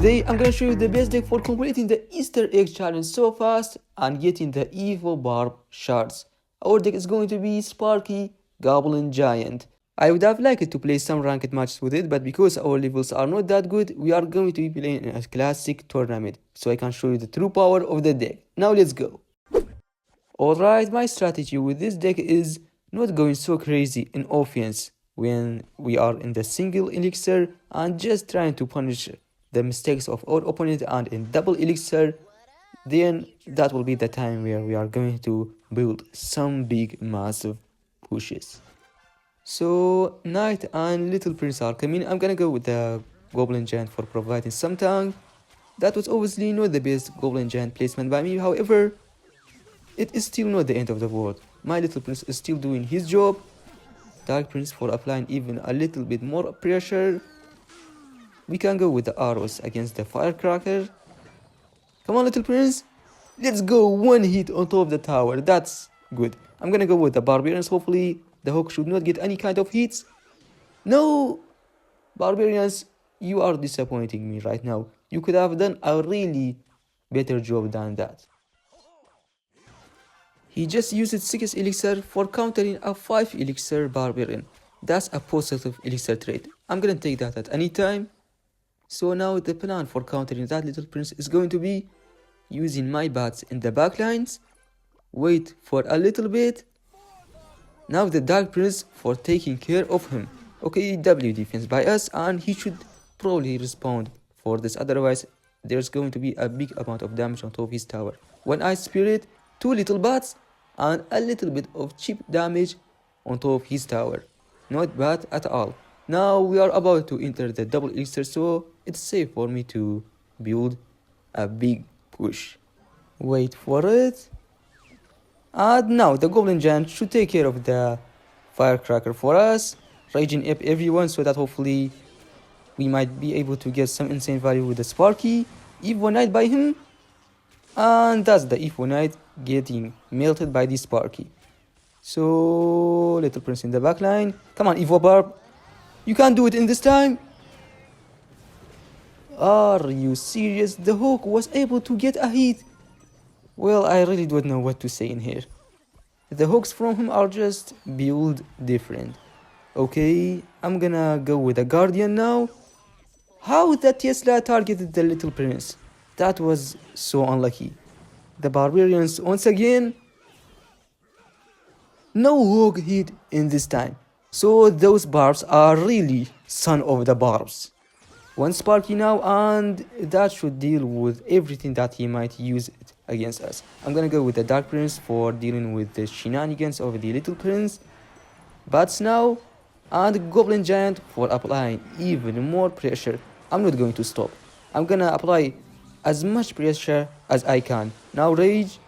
Today I'm gonna show you the best deck for completing the Easter egg challenge so fast and getting the evil barb shards. Our deck is going to be Sparky Goblin Giant. I would have liked to play some ranked matches with it, but because our levels are not that good, we are going to be playing in a classic tournament, so I can show you the true power of the deck. Now let's go. Alright, my strategy with this deck is not going so crazy in offense when we are in the single elixir and just trying to punish the mistakes of our opponent, and in double elixir, then that will be the time where we are going to build some big massive pushes. So Knight and Little Prince are coming. I'm gonna go with the Goblin Giant for providing some tank. That was obviously not the best Goblin Giant placement by me, however, it is still not the end of the world. My Little Prince is still doing his job. Dark Prince for applying even a little bit more pressure. We can go with the arrows against the Firecracker. Come on, Little Prince. Let's go, one hit on top of the tower. That's good. I'm gonna go with the Barbarians. Hopefully, the Hawk should not get any kind of hits. No! Barbarians, you are disappointing me right now. You could have done a really better job than that. He just used 6 elixir for countering a 5 elixir Barbarian. That's a positive elixir trait. I'm gonna take that at any time. So now the plan for countering that Little Prince is going to be using my bats in the backlines. Wait for a little bit. Now the Dark Prince for taking care of him. Okay, W defense by us, and he should probably respond for this, otherwise there's going to be a big amount of damage on top of his tower. When I Spirit, 2 little bats and a little bit of cheap damage on top of his tower. Not bad at all. Now we are about to enter the double elixir, so it's safe for me to build a big push. Wait for it. And now the Goblin Giant should take care of the Firecracker for us, raging up everyone so that hopefully we might be able to get some insane value with the Sparky. Evo Knight by him, and that's the Evo Knight getting melted by the Sparky. So Little Prince in the backline. Come on, Evo Barb. You can't do it in this time. Are you serious? The Hawk was able to get a hit. Well, I really don't know what to say in here. The hooks from him are just built different. Okay, I'm gonna go with a Guardian now. How the Tesla targeted the Little Prince? That was so unlucky. The Barbarians once again. No hawk hit in this time. So those barbs are really son of the barbs. One Sparky now, and that should deal with everything that he might use it against us. I'm gonna go with the Dark Prince for dealing with the shenanigans of the Little Prince. Bats now, and Goblin Giant for applying even more pressure. I'm not going to stop. I'm gonna apply as much pressure as I can. Now Rage.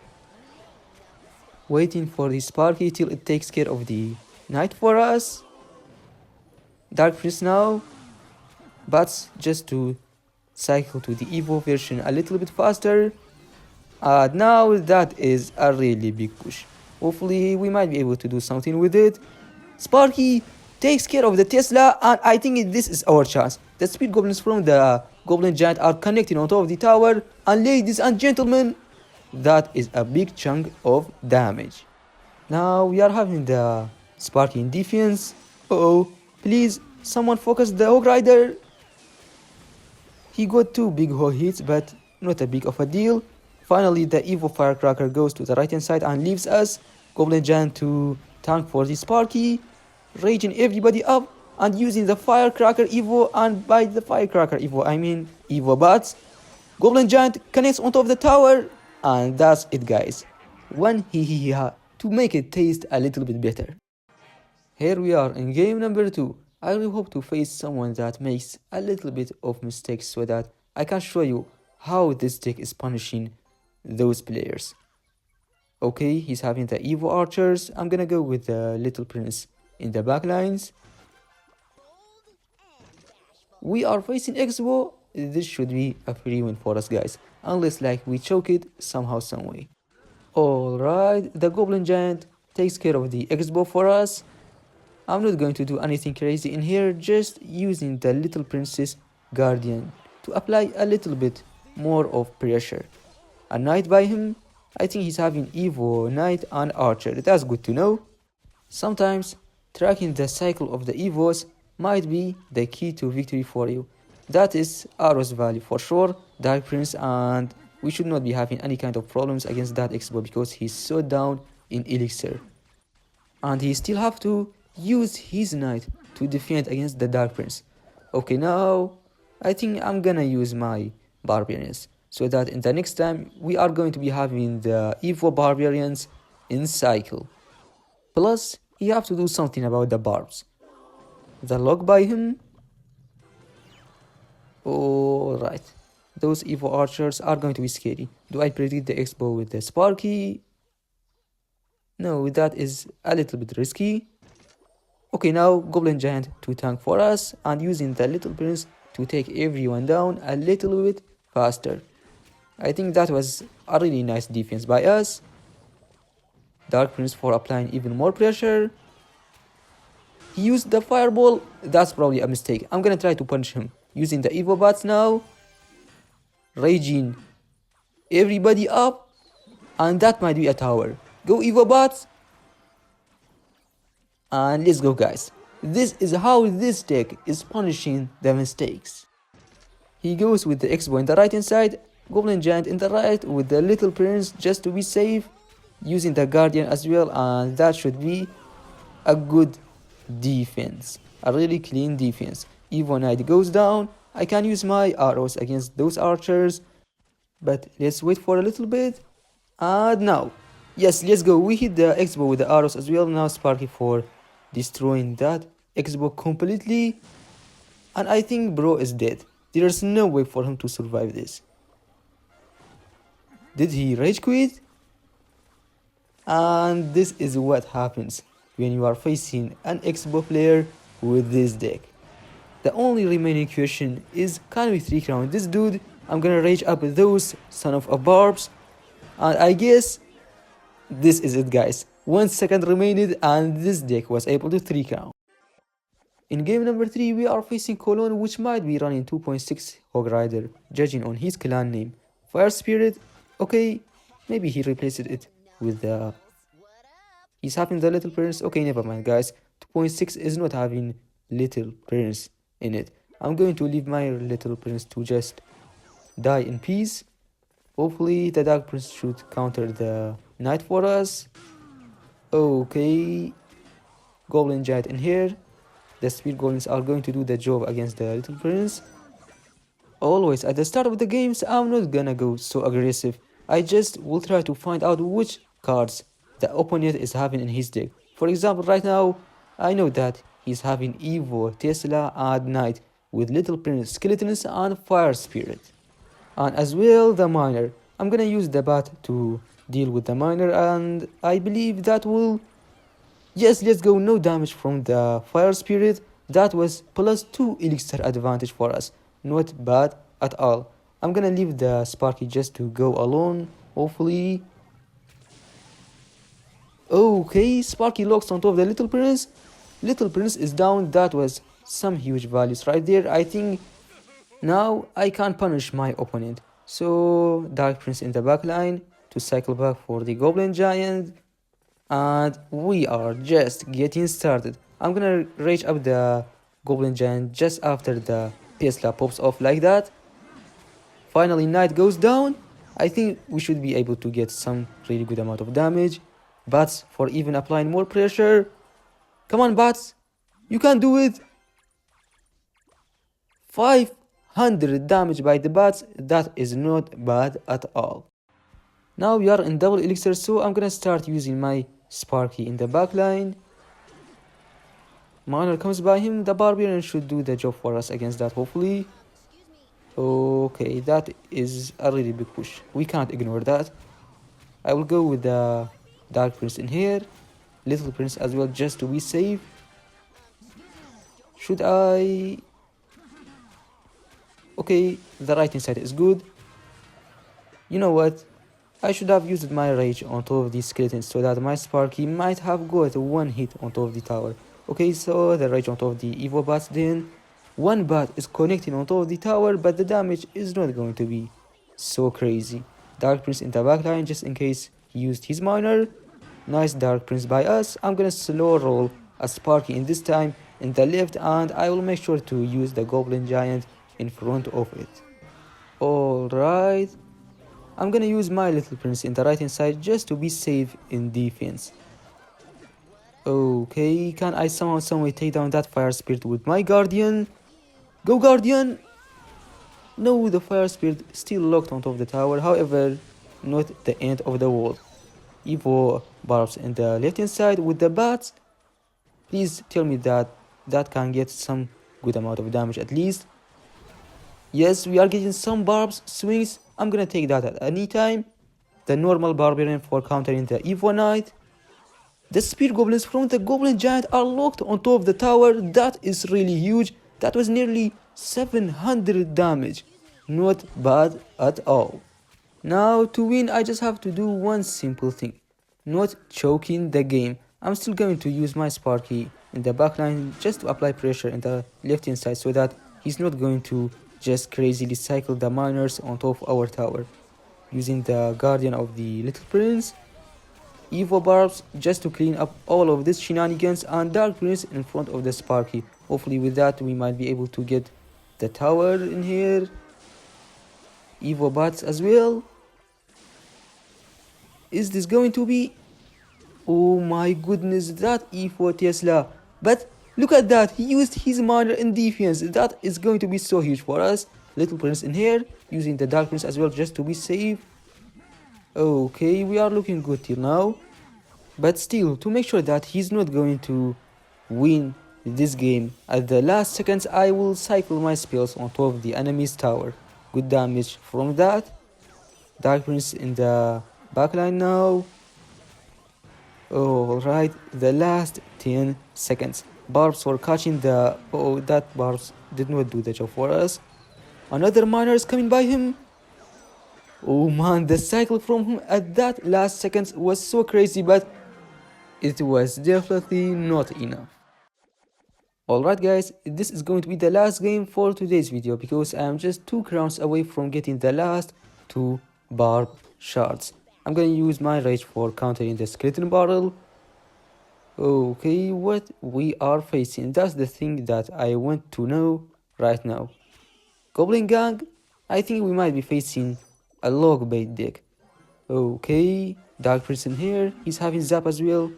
Waiting for the Sparky till it takes care of the Knight for us. Dark Prince now. Bats just to cycle to the Evo version a little bit faster. Now that is a really big push. Hopefully we might be able to do something with it. Sparky takes care of the Tesla, and I think this is our chance. The speed goblins from the Goblin Giant are connecting on top of the tower, and ladies and gentlemen, that is a big chunk of damage. Now we are having the Sparky in defense. Uh-oh, please someone focus the Hog Rider. He got 2 big hog hits, but not a big of a deal. Finally, the Evo Firecracker goes to the right hand side and leaves us. Goblin Giant to tank for the Sparky, raging everybody up and using the Firecracker Evo, and by the Firecracker Evo I mean Evo Bats. Goblin Giant connects on top of the tower, and that's it guys. One hee-hee-ha to make it taste a little bit better. Here we are in game number 2. I really hope to face someone that makes a little bit of mistakes so that I can show you how this deck is punishing those players. Okay, he's having the Evo Archers. I'm gonna go with the Little Prince in the backlines. We are facing Expo. This should be a free win for us guys, unless like we choke it somehow, some way. Alright, the Goblin Giant takes care of the Expo for us. I'm not going to do anything crazy in here, just using the Little Princess Guardian to apply a little bit more of pressure. A knight by him, I think he's having Evo, knight and archer, that's good to know. Sometimes tracking the cycle of the Evos might be the key to victory for you. That is Arrow's value for sure, Dark Prince, and we should not be having any kind of problems against that Expo because he's so down in elixir. And he still have to use his knight to defend against the Dark Prince. Okay, now I think I'm gonna use my barbarians so that in the next time we are going to be having the Evo barbarians in cycle. Plus, you have to do something about the barbs. The lock by him. Alright, those Evo archers are going to be scary. Do I predict the Expo with the Sparky? No, that is a little bit risky. Okay, now Goblin Giant to tank for us and using the Little Prince to take everyone down a little bit faster. I think that was a really nice defense by us. Dark Prince for applying even more pressure. He used the fireball, that's probably a mistake. I'm gonna try to punch him using the Evo bats now. Raging everybody up, and that might be a tower. Go Evo bats. And let's go, guys. This is how this deck is punishing the mistakes. He goes with the Expo in the right hand side, Goblin Giant in the right with the Little Prince just to be safe, using the Guardian as well, and that should be a good defense, a really clean defense. Evo Knight goes down, I can use my arrows against those archers, but let's wait for a little bit. And now, yes, let's go. We hit the Expo with the arrows as well. Now Sparky for destroying that Expo completely, and I think bro is dead. There's no way for him to survive this. Did he rage quit? And this is what happens when you are facing an Expo player with this deck. The only remaining question is, can we 3-crown this dude? I'm gonna rage up those son of a barbs, and I guess this is it, guys. 1 second remained and this deck was able to 3-crown. In game number 3 we are facing Cologne, which might be running 2.6 Hog Rider, judging on his clan name. Fire Spirit, okay, maybe he replaced it with the... He's having the Little Prince, okay, never mind guys. 2.6 is not having Little Prince in it. I'm going to leave my Little Prince to just die in peace. Hopefully the Dark Prince should counter the Knight for us. Okay, Goblin Giant in here. The Speed Goblins are going to do the job against the Little Prince. Always at the start of the games, I'm not gonna go so aggressive. I just will try to find out which cards the opponent is having in his deck. For example, right now, I know that he's having Evo, Tesla, and Knight with Little Prince, Skeletons, and Fire Spirit. And as well, the Miner. I'm gonna use the Bat to deal with the Miner, and I believe that will... Yes, let's go, no damage from the Fire Spirit. That was +2 elixir advantage for us. Not bad at all. I'm gonna leave the Sparky just to go alone, hopefully. Okay, Sparky locks on top of the Little Prince. Little Prince is down. That was some huge values right there. I think now I can punish my opponent. So Dark Prince in the back line to cycle back for the Goblin Giant. And we are just getting started. I'm gonna rage up the Goblin Giant just after the Tesla pops off like that. Finally Knight goes down. I think we should be able to get some really good amount of damage. Bats for even applying more pressure. Come on Bats, you can do it. 500 damage by the Bats. That is not bad at all. Now we are in double elixir, so I'm gonna start using my Sparky in the back line. Miner comes by him. The Barbarian should do the job for us against that, hopefully. Okay, that is a really big push. We can't ignore that. I will go with the Dark Prince in here. Little Prince as well, just to be safe. Should I... Okay, the right hand side is good. You know what? I should have used my rage on top of these skeletons so that my Sparky might have got one hit on top of the tower. Okay, so the rage on top of the Evo bats then. One bat is connecting on top of the tower, but the damage is not going to be so crazy. Dark Prince in the backline just in case he used his miner. Nice Dark Prince by us. I'm gonna slow roll a Sparky in this time in the left, and I will make sure to use the Goblin Giant in front of it. Alright. I'm gonna use my Little Prince in the right hand side just to be safe in defense. Okay, can I somehow, someway take down that Fire Spirit with my Guardian? Go Guardian! No, the Fire Spirit still locked on top of the tower, however, not the end of the world. Evo barbs in the left hand side with the bats. Please tell me that that can get some good amount of damage at least. Yes, we are getting some barbs, swings. I'm gonna take that at any time. The normal barbarian for countering the Evo Knight. The spear goblins from the goblin giant are locked on top of the tower. That is really huge. That was nearly 700 damage. Not bad at all. Now to win I just have to do one simple thing. Not choking the game. I'm still going to use my Sparky in the backline just to apply pressure in the left hand side so that he's not going to just crazily cycle the miners on top of our tower. Using the Guardian of the Little Prince, Evo Barbs just to clean up all of these shenanigans, and Dark Prince in front of the Sparky. Hopefully with that we might be able to get the tower in here. Evo Bats as well. Is this going to be... Oh my goodness, that Evo Tesla. But look at that, he used his miner in defense. That is going to be so huge for us. Little Prince in here, using the Dark Prince as well just to be safe. Okay, we are looking good till now. But still, to make sure that he's not going to win this game, at the last seconds I will cycle my spells on top of the enemy's tower. Good damage from that. Dark Prince in the backline now. Alright, the last 10 seconds. Barbs for catching the... Oh, that Barbs did not do the job for us. Another miner is coming by him. Oh man, the cycle from him at that last seconds was so crazy, but it was definitely not enough. Alright guys, this is going to be the last game for today's video because I am just 2 crowns away from getting the last 2 barb shards. I'm gonna use my rage for countering the skeleton barrel. Okay, what we are facing, that's the thing that I want to know right now. Goblin Gang, I think we might be facing a log bait deck. Okay, Dark Prince in here, he's having zap as well.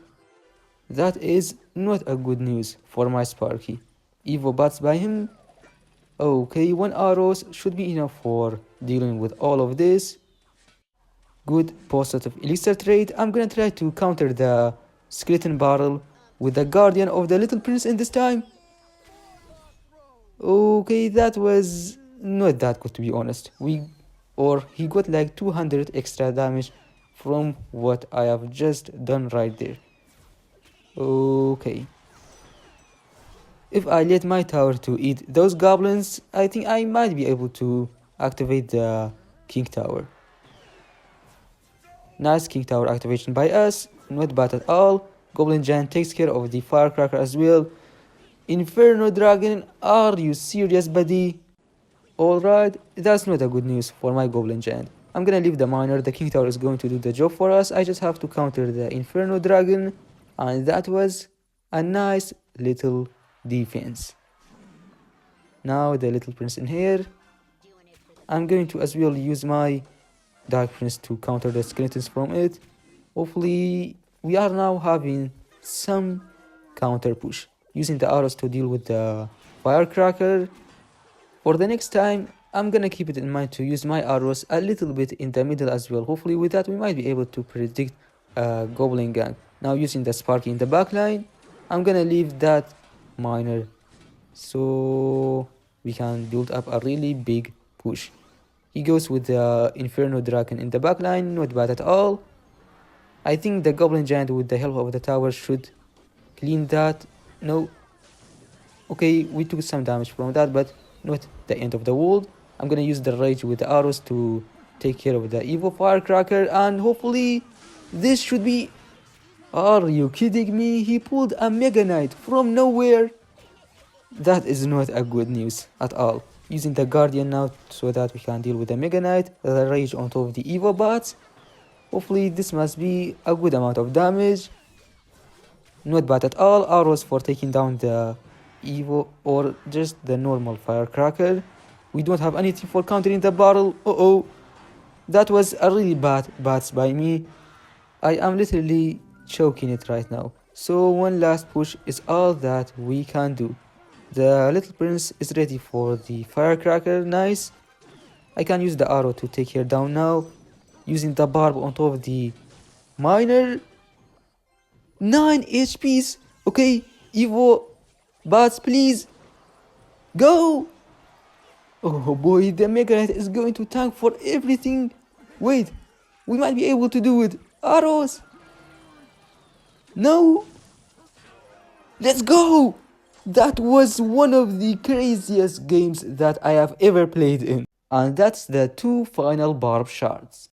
That is not a good news for my Sparky. Evo bats by him. Okay, 1 arrows should be enough for dealing with all of this. Good positive elixir trade. I'm gonna try to counter the skeleton barrel with the Guardian of the Little Prince in this time. Okay, that was not that good to be honest. He got like 200 extra damage from what I have just done right there. Okay. If I let my tower to eat those goblins, I think I might be able to activate the King Tower. Nice King Tower activation by us, not bad at all. Goblin Giant takes care of the Firecracker as well. Inferno Dragon, are you serious buddy? Alright, that's not a good news for my Goblin Giant. I'm gonna leave the miner, the King Tower is going to do the job for us. I just have to counter the Inferno Dragon, and that was a nice little defense. Now the Little Prince in here. I'm going to as well use my Dark Prince to counter the skeletons from it. Hopefully we are now having some counter push, using the arrows to deal with the Firecracker. For the next time I'm gonna keep it in mind to use my arrows a little bit in the middle as well. Hopefully with that we might be able to predict a Goblin Gang. Now using the Sparky in the backline, I'm gonna leave that miner so we can build up a really big push. He goes with the Inferno Dragon in the backline, not bad at all. I think the Goblin Giant with the help of the tower should clean that. No. Okay, we took some damage from that, but not the end of the world. I'm gonna use the rage with the arrows to take care of the Evo Firecracker, and hopefully this should be... Are you kidding me? He pulled a Mega Knight from nowhere. That is not a good news at all. Using the Guardian now so that we can deal with the Mega Knight, the Rage on top of the Evo bots. Hopefully this must be a good amount of damage. Not bad at all. Arrows for taking down the Evo or just the normal Firecracker. We don't have anything for countering the barrel. Uh-oh. That was a really bad bats by me. I am literally choking it right now. So one last push is all that we can do. The little prince is ready for the firecracker. Nice. I can use the arrow to take her down now. Using the barb on top of the miner. 9 HPs. Okay, Evo bats, please. Go. Oh boy, the Mega Knight is going to tank for everything. Wait, we might be able to do it. Arrows. No. Let's go. That was one of the craziest games that I have ever played in. And that's the 2 final barb shards.